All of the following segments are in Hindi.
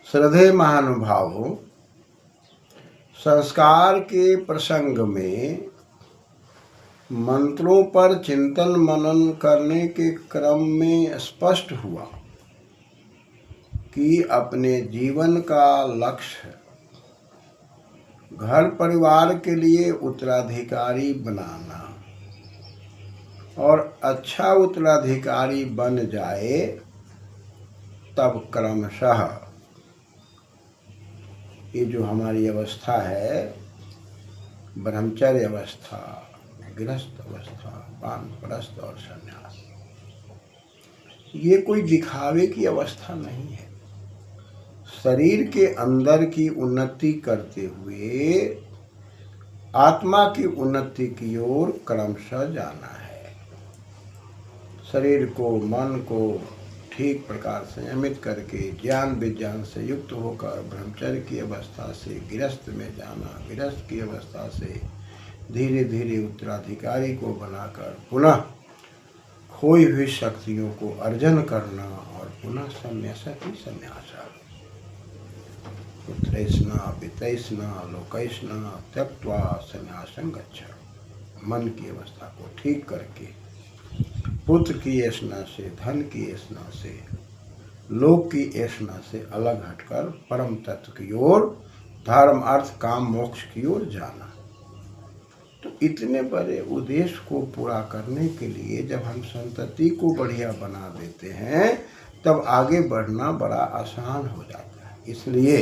श्रद्धेय महानुभावों, संस्कार के प्रसंग में मंत्रों पर चिंतन मनन करने के क्रम में स्पष्ट हुआ कि अपने जीवन का लक्ष्य घर परिवार के लिए उत्तराधिकारी बनाना और अच्छा उत्तराधिकारी बन जाए तब क्रमशः ये जो हमारी अवस्था है, ब्रह्मचर्य अवस्था, गृहस्थ अवस्था, वानप्रस्थ और संन्यास, ये कोई दिखावे की अवस्था नहीं है। शरीर के अंदर की उन्नति करते हुए आत्मा की उन्नति की ओर क्रमशः जाना है। शरीर को, मन को ठीक प्रकार संयमित करके ज्ञान विज्ञान से युक्त होकर ब्रह्मचर्य की अवस्था से गृहस्थ में जाना, गृहस्थ की अवस्था से धीरे धीरे उत्तराधिकारी को बनाकर पुनः खोई हुई शक्तियों को अर्जन करना और पुनः संन्यासति संन्यास। पुत्रैष्णा वितैष्णा लोकैष्णा त्यक्त्वा संन्यासं गच्छ। मन की अवस्था को ठीक करके पुत्र की ऐष्णा से, धन की ऐष्णा से, लोक की ऐष्णा से अलग हटकर परम तत्व की ओर, धर्म अर्थ काम मोक्ष की ओर जाना। तो इतने बड़े उद्देश्य को पूरा करने के लिए जब हम संतति को बढ़िया बना देते हैं तब आगे बढ़ना बड़ा आसान हो जाता है। इसलिए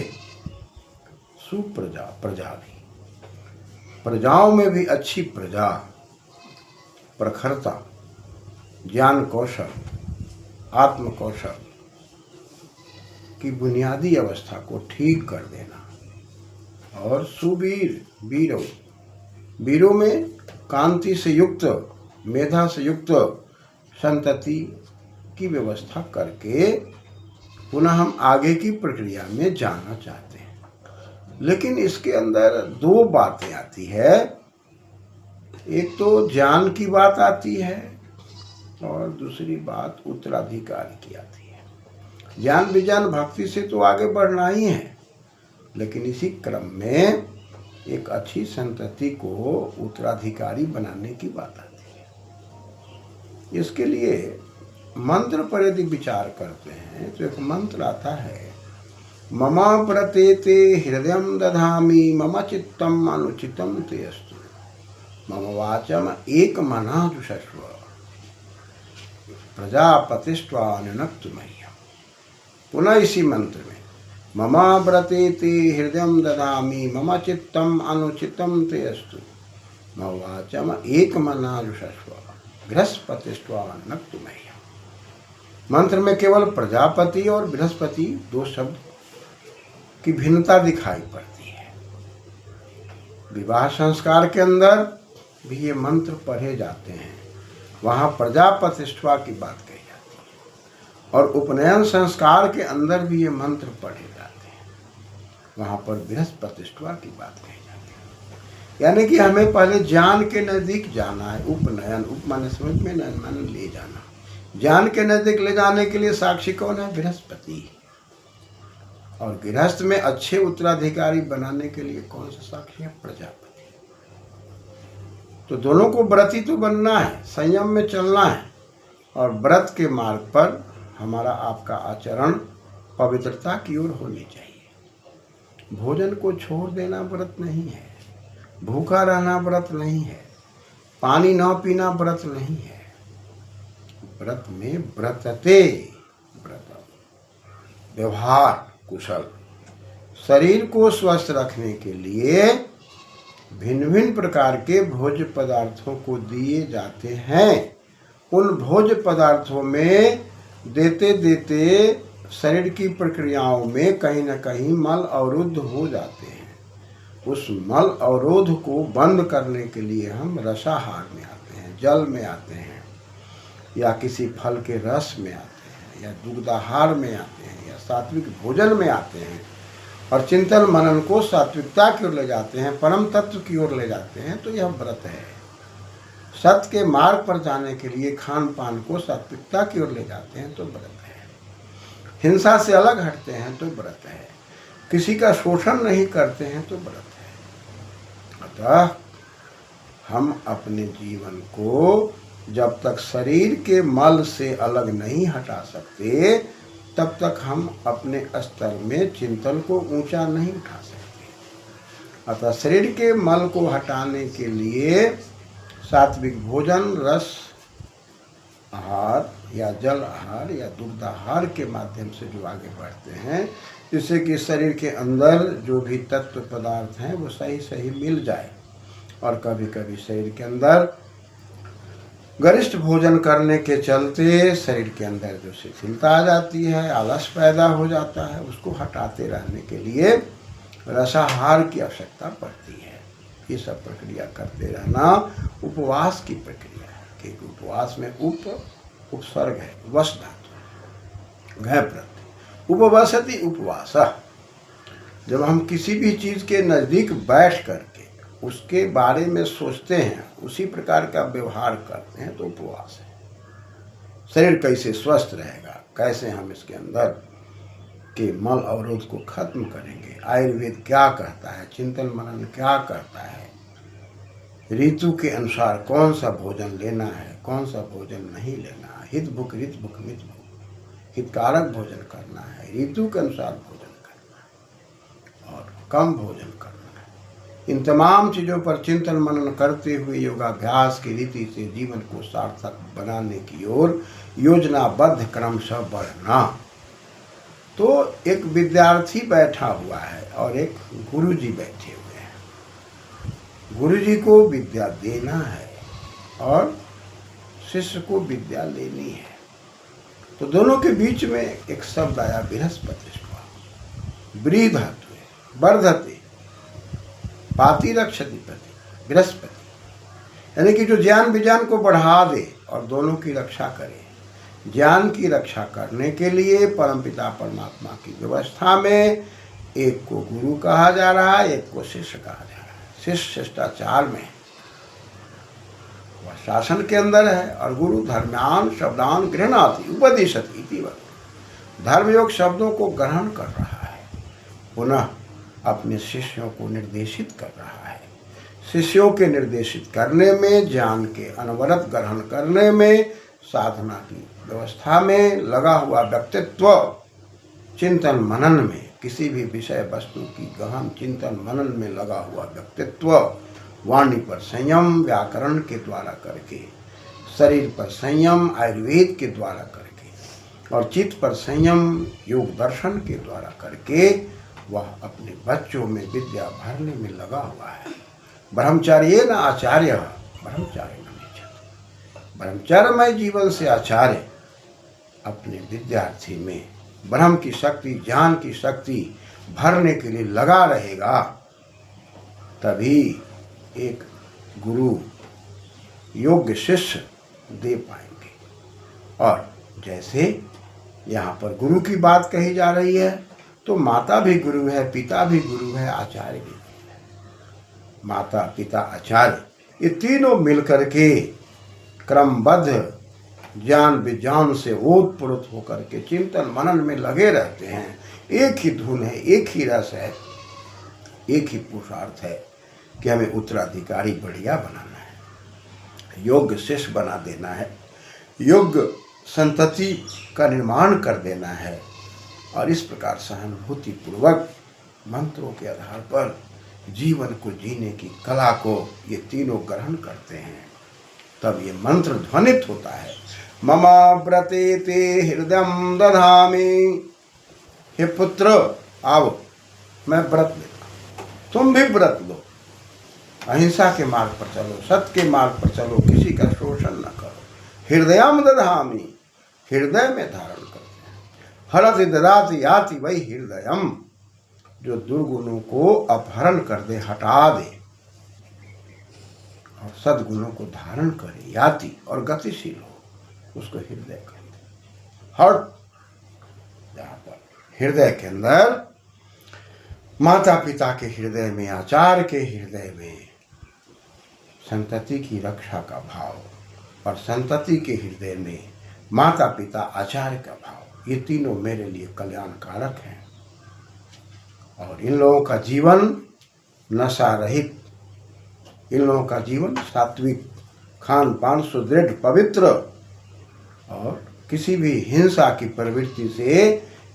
सुप्रजा, प्रजा भी, प्रजाओं में भी अच्छी प्रजा, प्रखरता, ज्ञान कौशल, आत्म कौशल की बुनियादी अवस्था को ठीक कर देना और सुवीर, वीरों, वीरों में कांति से युक्त, मेधा से युक्त संतति की व्यवस्था करके पुनः हम आगे की प्रक्रिया में जाना चाहते हैं। लेकिन इसके अंदर दो बातें आती है। एक तो ज्ञान की बात आती है और दूसरी बात उत्तराधिकारी की आती है। ज्ञान विज्ञान भक्ति से तो आगे बढ़ना ही है, लेकिन इसी क्रम में एक अच्छी संतति को उत्तराधिकारी बनाने की बात आती है। इसके लिए मंत्र पर यदि विचार करते हैं तो एक मंत्र आता है, मम प्रतेते हृदयं दधामि मम चित्तम अनुचितम ते अस्तु मम वाचम एक मना जुषस्व प्रजापतिष्वानुनक्तु मह्यम्। पुनः इसी मंत्र में, मम व्रतेते हृदयं ददामि मम चित्तम अनुचितम ते अस्तु मम वाचम एक मना जुषस्व बृहस्पतिष्वानुनक्तु मह्यम्। मंत्र में केवल प्रजापति और बृहस्पति दो शब्द की भिन्नता दिखाई पड़ती है। विवाह संस्कार के अंदर भी ये मंत्र पढ़े जाते हैं, वहाँ प्रजापतिष्ठा की बात कही जाती है, और उपनयन संस्कार के अंदर भी ये मंत्र पढ़े जाते हैं, वहाँ पर बृहस्पतिष्ठा की बात कही जाती है। यानी कि हमें पहले ज्ञान के नज़दीक जाना है। उपनयन, उप माने समझ में, नयन माने ले जाना। ज्ञान के नज़दीक ले जाने के लिए साक्षी कौन है? बृहस्पति। और गृहस्थ में अच्छे उत्तराधिकारी बनाने के लिए कौन सा साक्षी है? प्रजापति। तो दोनों को व्रती तो बनना है, संयम में चलना है, और व्रत के मार्ग पर हमारा आपका आचरण पवित्रता की ओर होनी चाहिए। भोजन को छोड़ देना व्रत नहीं है, भूखा रहना व्रत नहीं है, पानी न पीना व्रत नहीं है। व्रत में व्रतते, व्रत व्यवहार कुशल, शरीर को स्वस्थ रखने के लिए भिन्न भिन्न प्रकार के भोज्य पदार्थों को दिए जाते हैं। उन भोज्य पदार्थों में देते देते शरीर की प्रक्रियाओं में कहीं न कहीं मल अवरुद्ध हो जाते हैं। उस मल अवरोध को बंद करने के लिए हम रसाहार में आते हैं, जल में आते हैं, या किसी फल के रस में आते हैं, या दुग्धाहार में आते हैं, या सात्विक भोजन में आते हैं, और चिंतन मनन को सात्विकता की ओर ले जाते हैं, परम तत्व की ओर ले जाते हैं। तो यह व्रत है। सत्य के मार्ग पर जाने के लिए खान पान को सात्विकता की ओर ले जाते हैं तो व्रत है। हिंसा से अलग हटते हैं तो व्रत है। किसी का शोषण नहीं करते हैं तो व्रत है। अतः हम अपने जीवन को जब तक शरीर के मल से अलग नहीं हटा सकते तब तक हम अपने स्तर में चिंतन को ऊंचा नहीं उठा सकते। अतः शरीर के मल को हटाने के लिए सात्विक भोजन, रस आहार या जल आहार या दुग्ध आहार के माध्यम से जो आगे बढ़ते हैं, जिससे कि शरीर के अंदर जो भी तत्व पदार्थ हैं वो सही सही मिल जाए। और कभी कभी शरीर के अंदर गरिष्ठ भोजन करने के चलते शरीर के अंदर जो शिथिलता आ जाती है, आलस पैदा हो जाता है, उसको हटाते रहने के लिए रसाहार की आवश्यकता पड़ती है। ये सब प्रक्रिया करते रहना उपवास की प्रक्रिया है, क्योंकि उपवास में उपसर्ग है, वश धातु, घय प्रत्यय, उपवसति उपवास। जब हम किसी भी चीज़ के नज़दीक बैठ करके उसके बारे में सोचते हैं, उसी प्रकार का व्यवहार करते हैं, तो उपवास है। शरीर कैसे स्वस्थ रहेगा, कैसे हम इसके अंदर के मल अवरोध को खत्म करेंगे, आयुर्वेद क्या कहता है, चिंतन मनन क्या कहता है, ऋतु के अनुसार कौन सा भोजन लेना है, कौन सा भोजन नहीं लेना है, हित भुक रित भुक मित भुक, हितकारक भोजन करना है, ऋतु के अनुसार भोजन करना है और कम भोजन करना है। इन तमाम चीज़ों पर चिंतन मनन करते हुए योगाभ्यास की रीति से जीवन को सार्थक बनाने की ओर योजनाबद्ध क्रमशः बढ़ना। तो एक विद्यार्थी बैठा हुआ है और एक गुरुजी बैठे हुए हैं। गुरुजी को विद्या देना है और शिष्य को विद्या लेनी है। तो दोनों के बीच में एक शब्द आया बृहस्पति, व्री धातु है, वर्धते पाति रक्षति प्रति, बृहस्पति, यानी कि जो ज्ञान विज्ञान को बढ़ा दे और दोनों की रक्षा करे। ज्ञान की रक्षा करने के लिए परमपिता परमात्मा की व्यवस्था में एक को गुरु कहा जा रहा है, एक को शिष्य कहा जा रहा है। शिष्य शिष्टाचार में वह शासन के अंदर है और गुरु धर्म्यान शब्दान गृह्णाति उपदिशति इति वद। धर्मयोग शब्दों को ग्रहण कर रहा है, पुनः अपने शिष्यों को निर्देशित कर रहा है। शिष्यों के निर्देशित करने में, ज्ञान के अनवरत ग्रहण करने में, साधना की व्यवस्था में लगा हुआ व्यक्तित्व, चिंतन मनन में, किसी भी विषय वस्तु की गहन चिंतन मनन में लगा हुआ व्यक्तित्व, वाणी पर संयम व्याकरण के द्वारा करके, शरीर पर संयम आयुर्वेद के द्वारा करके और चित्त पर संयम योग दर्शन के द्वारा करके वह अपने बच्चों में विद्या भरने में लगा हुआ है। ब्रह्मचर्य न आचार्य ब्रह्मचार्य न निचत। ब्रह्मचर्यमय जीवन से आचार्य अपने विद्यार्थी में ब्रह्म की शक्ति, ज्ञान की शक्ति भरने के लिए लगा रहेगा, तभी एक गुरु योग्य शिष्य दे पाएंगे। और जैसे यहाँ पर गुरु की बात कही जा रही है, तो माता भी गुरु है, पिता भी गुरु है, आचार्य भी गुरु है। माता पिता आचार्य ये तीनों मिलकर के क्रमबद्ध ज्ञान विज्ञान से ओतप्रोत होकर के चिंतन मनन में लगे रहते हैं। एक ही धुन है, एक ही रस है, एक ही पुरुषार्थ है कि हमें उत्तराधिकारी बढ़िया बनाना है, योग्य शिष्य बना देना है, योग्य संतति का निर्माण कर देना है। और इस प्रकार सहानुभूति पूर्वक मंत्रों के आधार पर जीवन को जीने की कला को ये तीनों ग्रहण करते हैं, तब ये मंत्र ध्वनित होता है। ममा व्रते ते हृदयम दधामि। हे पुत्र आओ, मैं व्रत लेता, तुम भी व्रत लो, अहिंसा के मार्ग पर चलो, सत्य के मार्ग पर चलो, किसी का शोषण न करो। हृदयम दधामि, हृदय में धारण करते हैं। हरति ददाति याति वही हृदयम, जो दुर्गुणों को अपहरण कर दे, हटा दे और सद्गुणों को धारण करे, याति और गतिशील हो, उसको हृदय कहते हैं। हर्ट, जहाँ पर हृदय के अंदर माता पिता के हृदय में, आचार्य के हृदय में संतति की रक्षा का भाव और संतति के हृदय में माता पिता आचार्य का भाव, ये तीनों मेरे लिए कल्याणकारक हैं। और इन लोगों का जीवन नशा रहित, इन लोगों का जीवन सात्विक, खान पान सुदृढ़ पवित्र, और किसी भी हिंसा की प्रवृत्ति से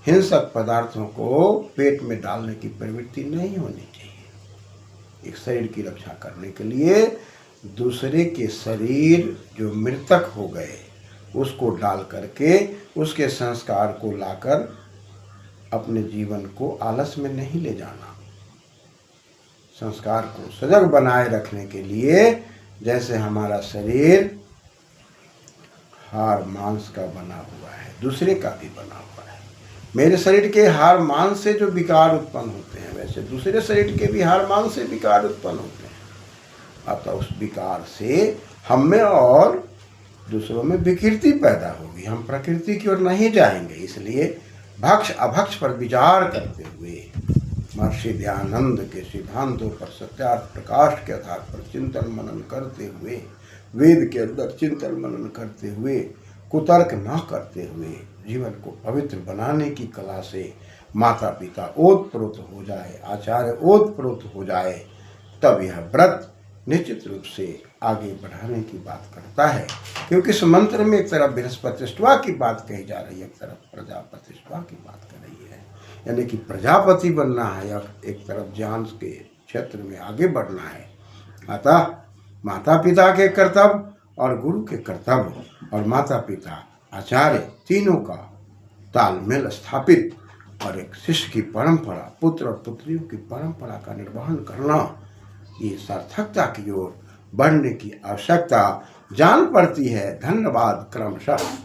हिंसक पदार्थों को पेट में डालने की प्रवृत्ति नहीं होनी चाहिए। एक शरीर की रक्षा करने के लिए दूसरे के शरीर जो मृतक हो गए उसको डाल करके उसके संस्कार को लाकर अपने जीवन को आलस में नहीं ले जाना। संस्कार को सजग बनाए रखने के लिए, जैसे हमारा शरीर हाड़ मांस का बना हुआ है, दूसरे का भी बना हुआ है। मेरे शरीर के हाड़ मांस से जो विकार उत्पन्न होते हैं, वैसे दूसरे शरीर के भी हाड़ मांस से विकार उत्पन्न होते हैं। अतः उस विकार से हम में और दूसरों में विकृति पैदा होगी, हम प्रकृति की ओर नहीं जाएंगे। इसलिए भक्ष अभक्ष पर विचार करते हुए, महर्षि दयानंद के सिद्धांतों पर सत्यार्थ प्रकाश के आधार पर चिंतन मनन करते हुए, वेद के अंदर चिंतन मनन करते हुए, कुतर्क न करते हुए जीवन को पवित्र बनाने की कला से माता पिता ओतप्रोत हो जाए, आचार्य ओतप्रोत हो जाए, तब यह व्रत निश्चित रूप से आगे बढ़ाने की बात करता है। क्योंकि इस मंत्र में एक तरफ बृहस्पतिष्ठा की बात कही जा रही है, एक तरफ प्रजापतिष्ठा की बात कर रही है। यानी कि प्रजापति बनना है या एक तरफ ज्ञान के क्षेत्र में आगे बढ़ना है। अतः माता पिता के कर्तव्य और गुरु के कर्तव्य और माता पिता आचार्य तीनों का तालमेल स्थापित और एक शिष्य की परंपरा, पुत्र और पुत्रियों की परंपरा का निर्वहन करना, ये सार्थकता की ओर बढ़ने की आवश्यकता जान पड़ती है। धन्यवाद क्रमशः।